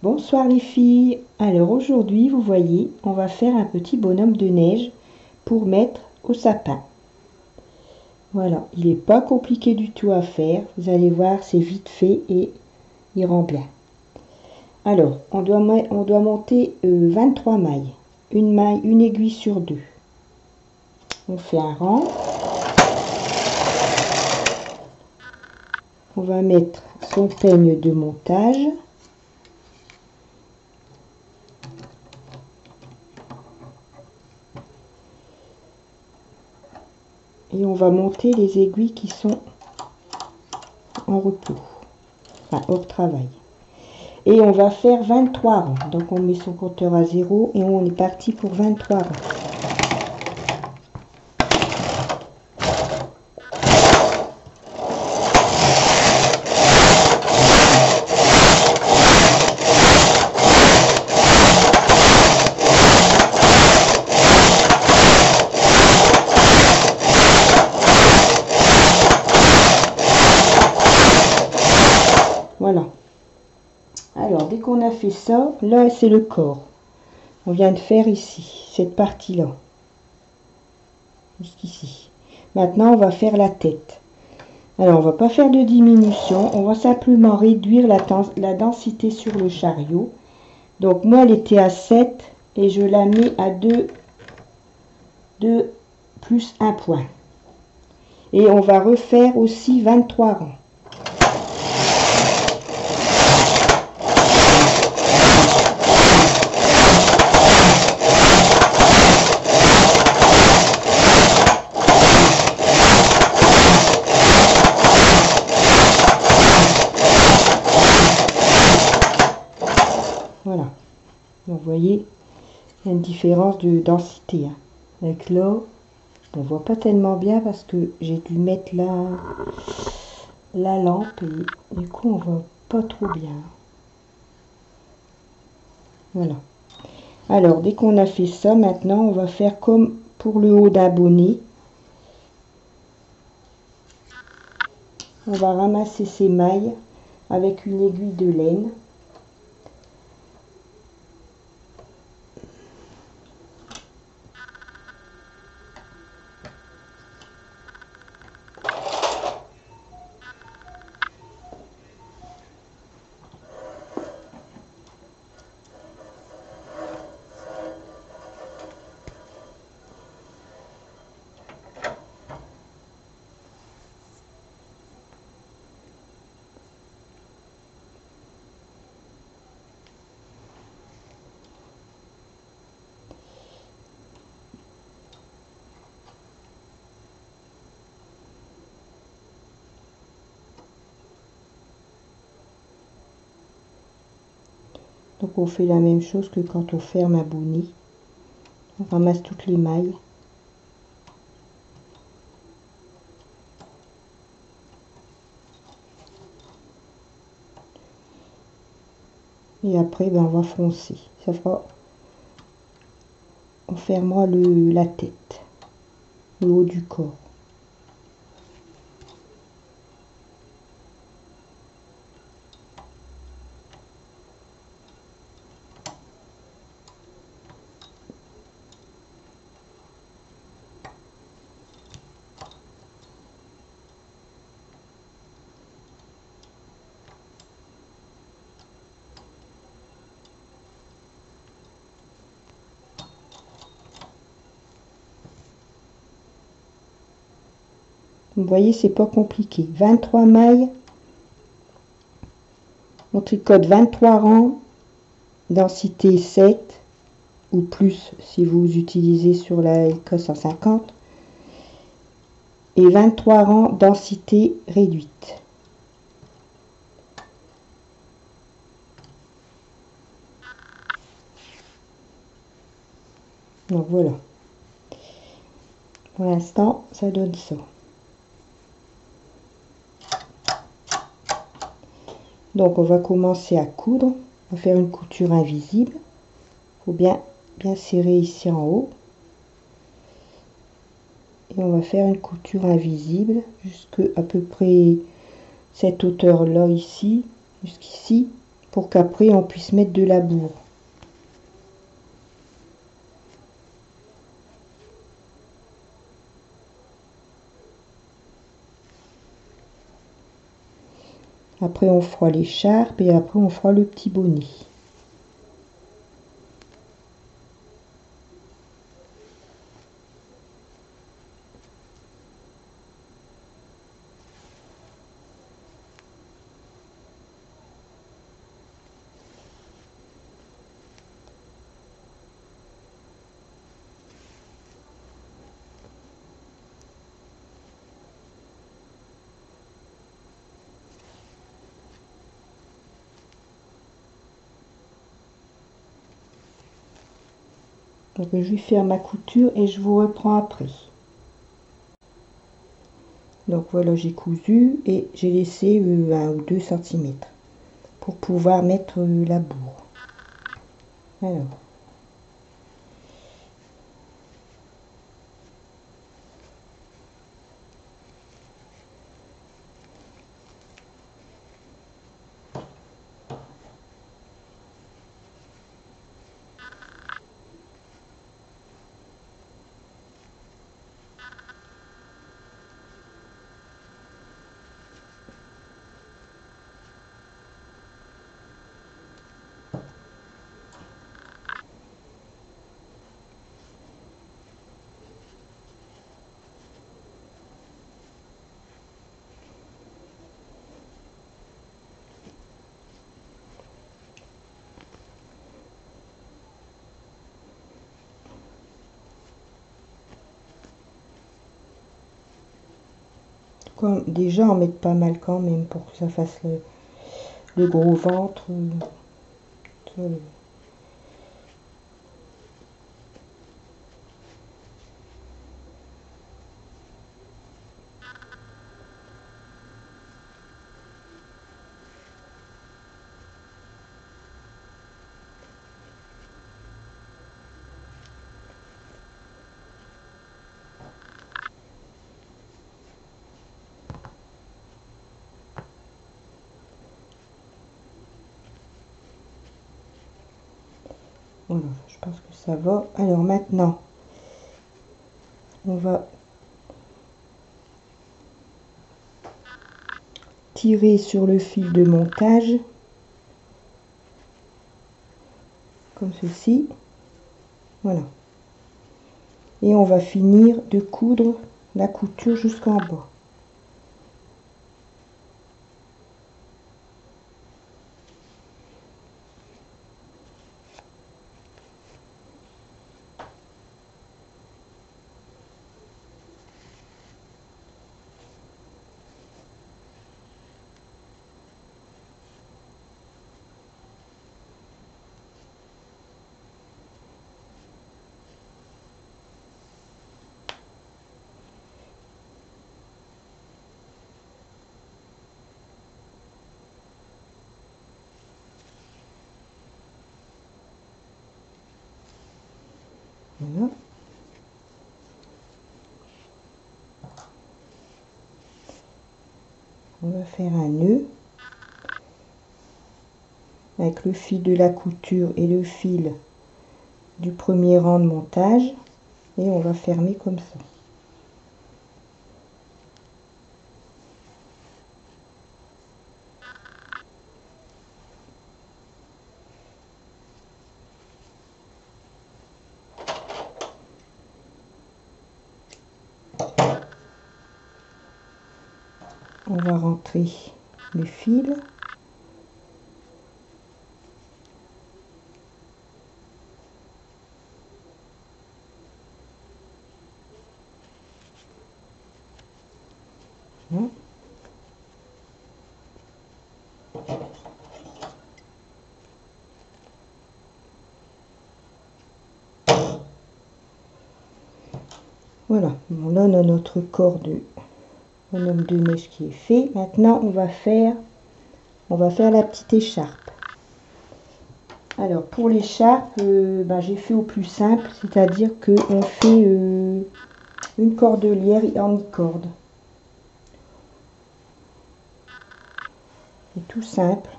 Bonsoir les filles. Alors aujourd'hui, vous voyez, on va faire un petit bonhomme de neige pour mettre au sapin. Voilà, il n'est pas compliqué du tout à faire. Vous allez voir, c'est vite fait et il rend bien. Alors, on doit monter 23 mailles. Une aiguille sur deux. On fait un rang. On va mettre son peigne de montage. Et on va monter les aiguilles qui sont en repos, enfin hors travail. Et on va faire 23 rangs. Donc on met son compteur à 0 et on est parti pour 23 rangs. Voilà. Alors, dès qu'on a fait ça, là, c'est le corps. On vient de faire ici, cette partie-là. Jusqu'ici. Maintenant, on va faire la tête. Alors, on va pas faire de diminution. On va simplement réduire la densité sur le chariot. Donc, moi, elle était à 7 et je la mets à 2 plus 1 point. Et on va refaire aussi 23 rangs. Voilà, donc vous voyez, il y a une différence de densité. Avec là, on voit pas tellement bien parce que j'ai dû mettre la lampe et du coup on voit pas trop bien. Voilà. Alors, dès qu'on a fait ça, maintenant on va faire comme pour le haut d'un bonnet. On va ramasser ces mailles avec une aiguille de laine. Donc on fait la même chose que quand on ferme un bonnet. On ramasse toutes les mailles. Et après, ben, on va froncer. Ça fera, on fermera la tête, le haut du corps. Vous voyez, c'est pas compliqué. 23 mailles. On tricote 23 rangs, densité 7 ou plus si vous utilisez sur la LK 150. Et 23 rangs, densité réduite. Donc voilà. Pour l'instant, ça donne ça. Donc on va commencer à coudre. On va faire une couture invisible. Il faut bien serrer ici en haut. Et on va faire une couture invisible jusqu'à à peu près cette hauteur là ici, jusqu'ici. pour qu'après on puisse mettre de la bourre. Après on fera l'écharpe et après on fera le petit bonnet. Donc je vais faire ma couture et je vous reprends après. Donc voilà, j'ai cousu et j'ai laissé 1 ou 2 cm pour pouvoir mettre la bourre. Alors. Déjà en mettre pas mal quand même pour que ça fasse le gros ventre. Voilà, je pense que ça va. Alors maintenant, on va tirer sur le fil de montage, comme ceci. Voilà. Et on va finir de coudre la couture jusqu'en bas. Voilà. On va faire un nœud avec le fil de la couture et le fil du premier rang de montage et on va fermer comme ça. On va rentrer le fil. Voilà, bon, là on a notre corps de bonhomme de neige qui est fait. Maintenant on va faire la petite écharpe. Alors pour l'écharpe, j'ai fait au plus simple, c'est-à-dire que on fait une cordelière en mi-corde. C'est tout simple.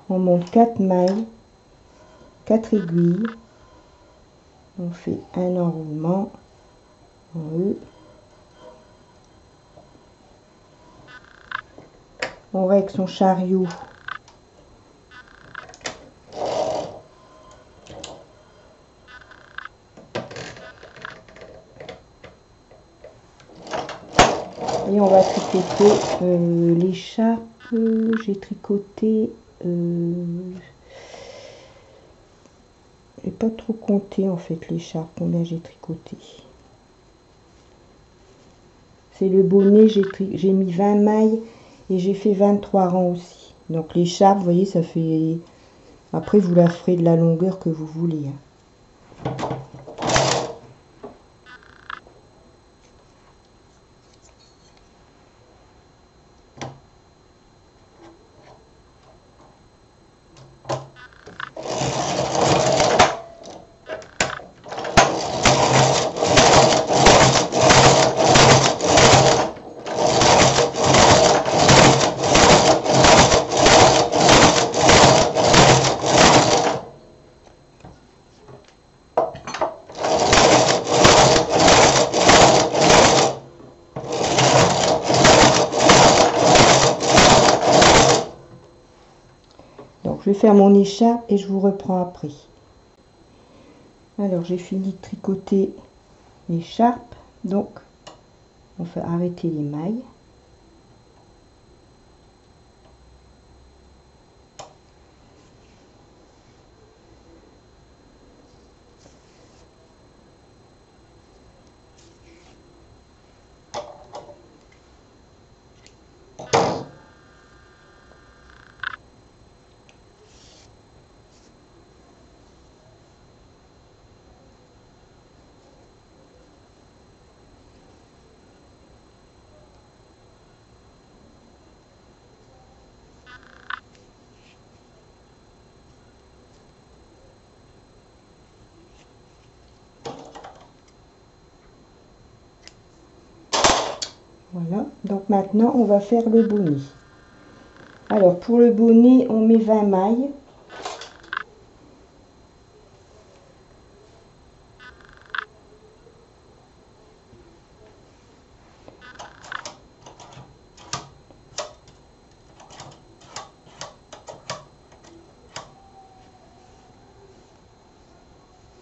On monte 4 mailles, 4 aiguilles, on fait un enroulement en E, on règle son chariot et on va tricoter l'écharpe. J'ai tricoté, j'ai pas trop compté en fait l'écharpe, combien j'ai tricoté. C'est le bonnet, j'ai mis 20 mailles et j'ai fait 23 rangs aussi. Donc l'écharpe, vous voyez, ça fait... Après, vous la ferez de la longueur que vous voulez. Donc je vais faire mon écharpe et je vous reprends après. Alors j'ai fini de tricoter l'écharpe, donc on fait arrêter les mailles. Voilà, donc maintenant on va faire le bonnet. Alors pour le bonnet, on met 20 mailles.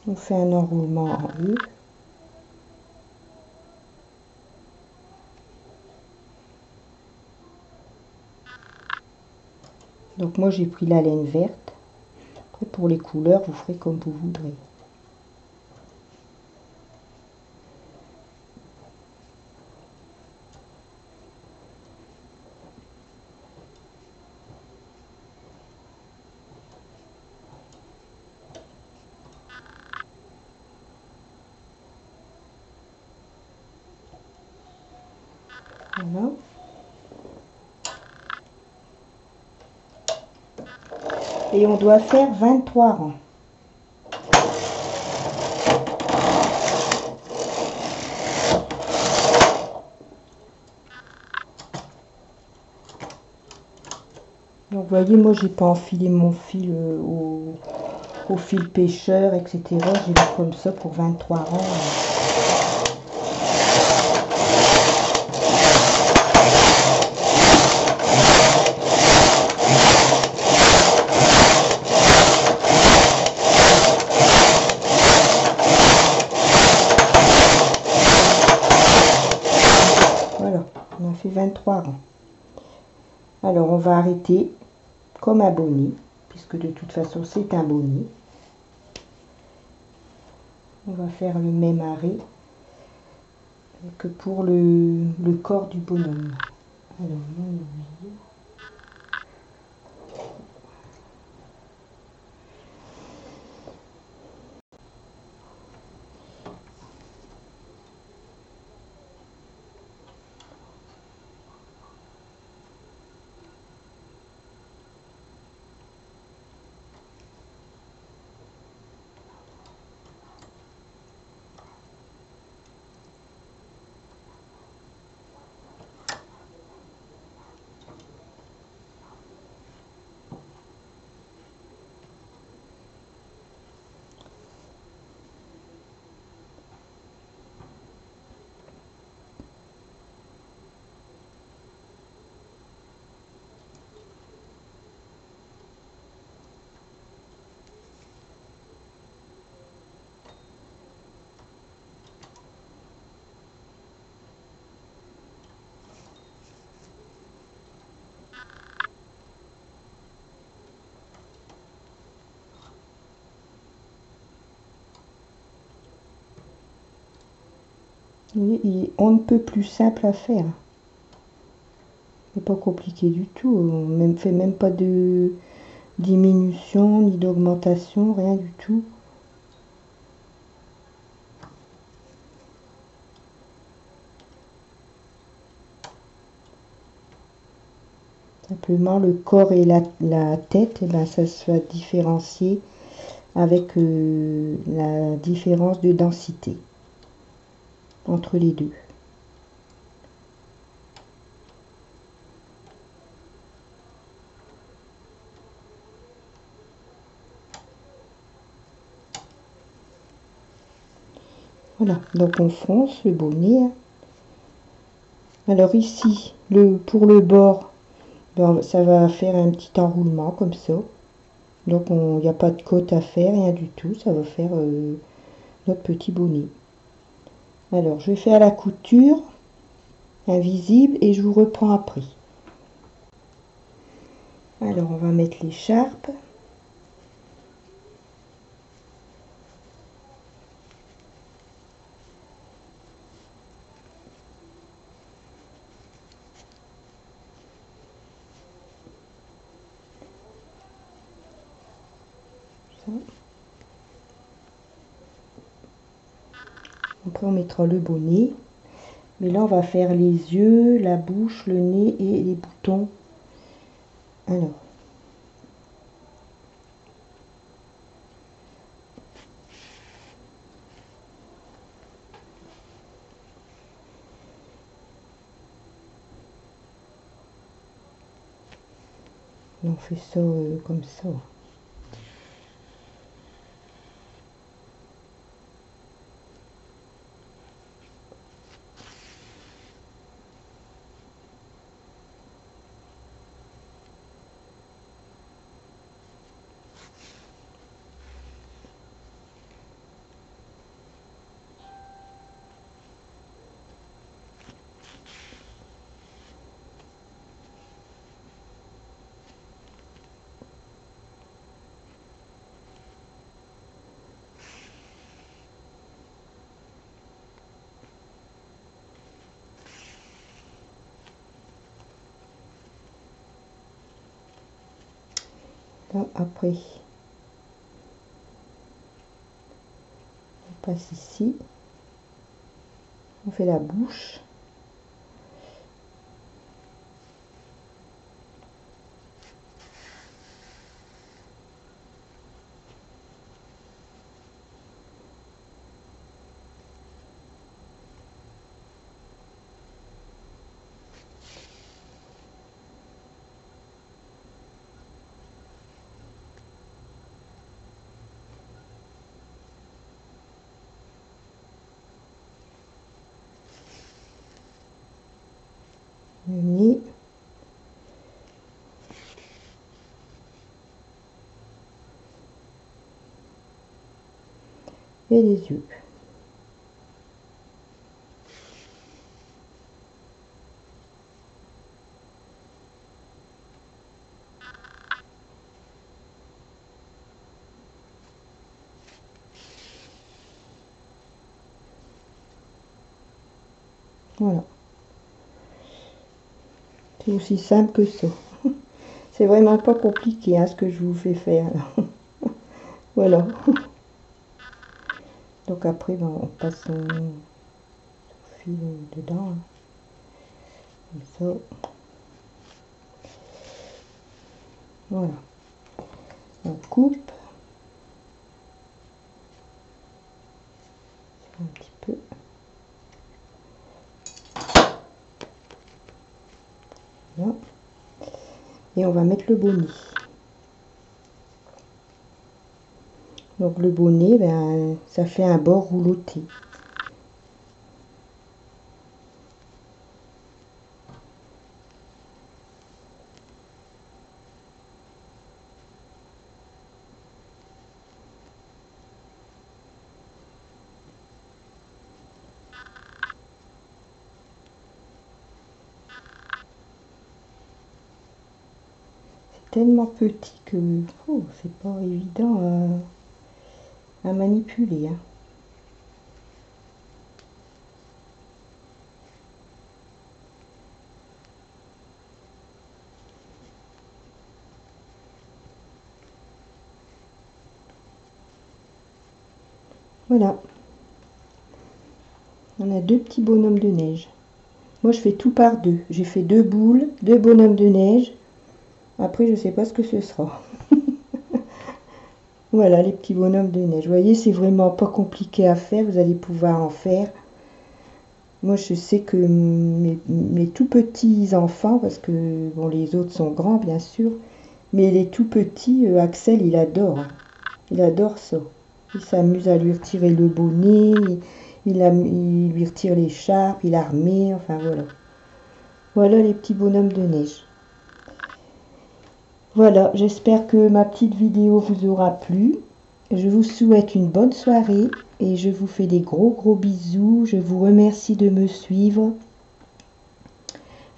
On fait un enroulement en U. Donc moi j'ai pris la laine verte. Après pour les couleurs, vous ferez comme vous voudrez. Voilà. Et on doit faire 23 rangs. Donc vous voyez, moi j'ai pas enfilé mon fil au fil pêcheur, etc. J'ai mis comme ça pour 23 rangs. Voilà, on a fait 23 rangs. Alors on va arrêter comme un bonnet, puisque de toute façon c'est un bonnet. On va faire le même arrêt que pour le corps du bonhomme. Alors, mon aiguille. Oui, on ne peut plus simple à faire. C'est pas compliqué du tout. On fait même pas de diminution ni d'augmentation, rien du tout. Simplement le corps et la tête, et ben, ça se va différencier avec la différence de densité entre les deux. Voilà, donc on fronce le bonnet. Alors ici, pour le bord, ben, ça va faire un petit enroulement comme ça. Donc il n'y a pas de côte à faire, rien du tout. Ça va faire notre petit bonnet. Alors je vais faire la couture invisible et je vous reprends après. Alors on va mettre l'écharpe. Après on mettra le bonnet. Mais là on va faire les yeux, la bouche, le nez et les boutons. Alors. On fait ça comme ça. Là, après, on passe ici. On fait la bouche. Le nez. Et les yeux. Voilà. C'est aussi simple que ça. C'est vraiment pas compliqué hein, ce que je vous fais faire. Voilà. Donc après, ben, on passe son fil dedans. Hein. Comme ça. Voilà. On coupe. Un petit peu. Voilà. Et on va mettre le bonnet. Donc le bonnet, ben, ça fait un bord rouloté. Tellement petit que c'est pas évident à manipuler. Hein. Voilà. On a deux petits bonhommes de neige. Moi, je fais tout par deux. J'ai fait deux boules, deux bonhommes de neige. Après, je sais pas ce que ce sera. Voilà, les petits bonhommes de neige. Vous voyez, c'est vraiment pas compliqué à faire. Vous allez pouvoir en faire. Moi, je sais que mes tout petits enfants, parce que bon, les autres sont grands, bien sûr, mais les tout petits, Axel, il adore. Il adore ça. Il s'amuse à lui retirer le bonnet, il lui retire l'écharpe, il la remet, enfin voilà. Voilà les petits bonhommes de neige. Voilà, j'espère que ma petite vidéo vous aura plu. Je vous souhaite une bonne soirée et je vous fais des gros bisous. Je vous remercie de me suivre.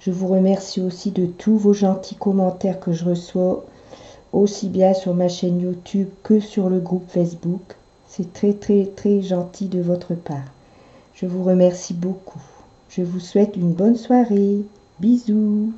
Je vous remercie aussi de tous vos gentils commentaires que je reçois, aussi bien sur ma chaîne YouTube que sur le groupe Facebook. C'est très gentil de votre part. Je vous remercie beaucoup. Je vous souhaite une bonne soirée. Bisous.